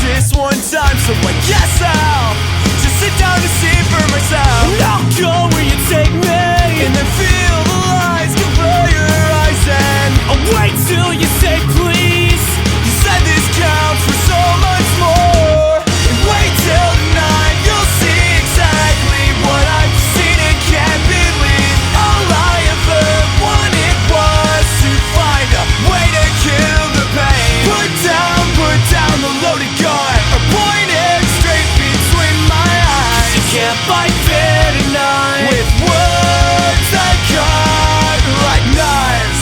this one time, so I guess I'll just sit down and see for myself. And I'll go where you take me, and then feel the lies go blow your eyes. And I'll wait till you say please. You said this counts for so much more. And wait till tonight, you'll see exactly what I've seen and can't believe. All I ever wanted was to find a way to kill the pain. Put down the loaded gun, or point it straight between my eyes. You can't fight fair tonight with words that cut like knives.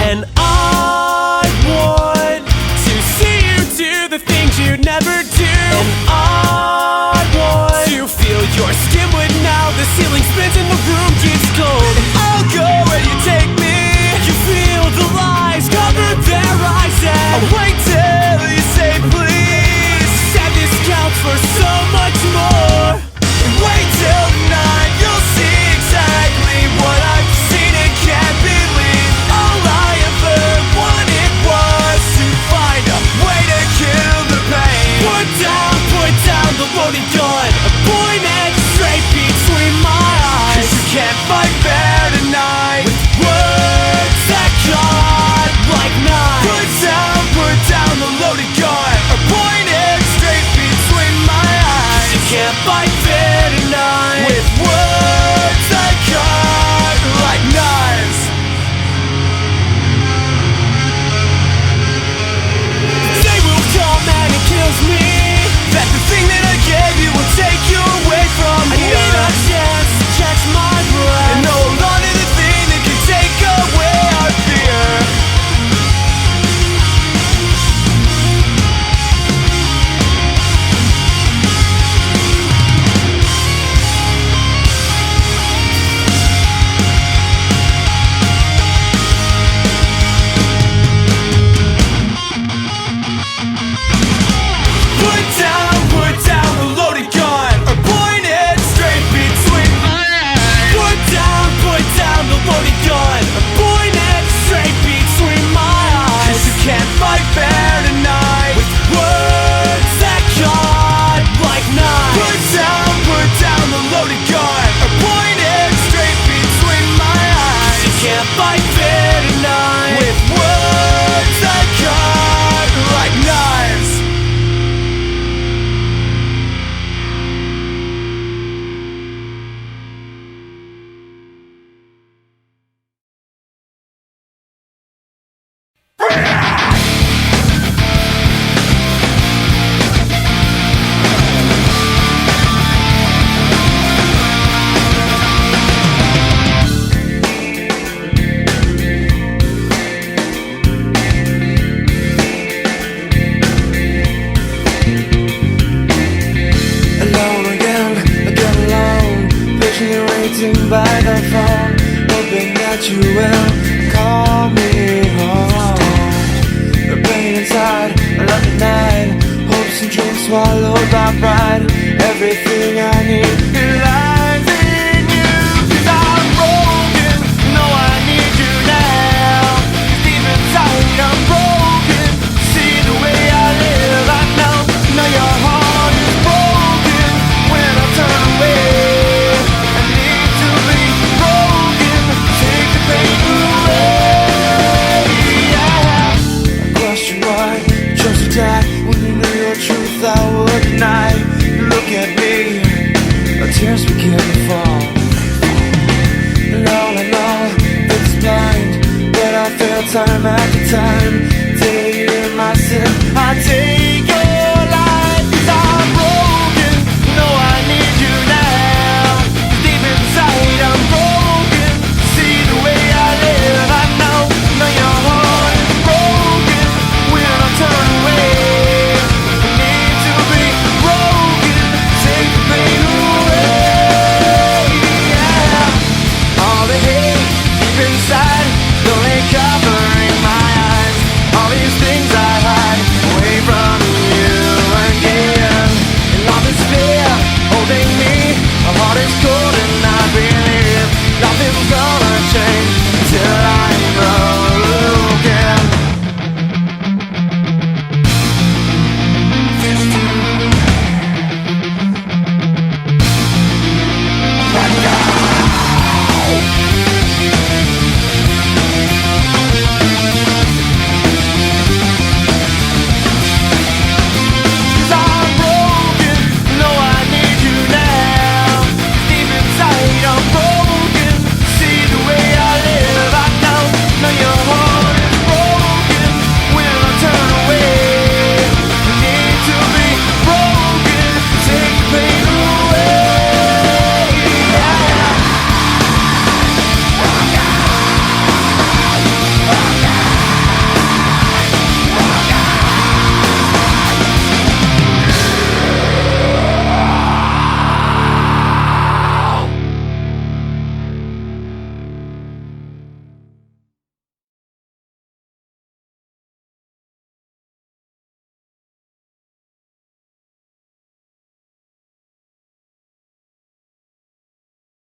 And I want to see you do the things you'd never do. And I want to feel your skin when now the ceiling spins and the room gets cold. And I'll go where you take me. You feel the lies cover their eyes, and I'll wait till you say please. Said this counts for so much more. And wait till tonight, you'll see exactly what I've seen and can't believe. All I ever wanted was to find a way to kill the pain. Put down the loaded gun, point it straight between my eyes. 'Cause you can't fight fair tonight with words that cut like knives. Put down the loaded gun, or point it straight between my eyes. You can't fight fair tonight with words that cut like knives. The day will come and it kills me that the thing that I gave you will take you away from me. I need a chance to catch my breath and hold on to the thing that can take away our fear. Put down the loaded gun, or point it straight between my eyes. Put down the loaded gun, or point it straight between my eyes. 'Cause you can't fight fair tonight with words that cut like knives. Put down the loaded gun, or point it straight between my eyes. You can't fight fair tonight with words that cut like knives. Alone again alone, patiently waiting by the phone, hoping that you will call me home. The pain inside, a lonely night, hopes and dreams swallowed by pride. Everything I need is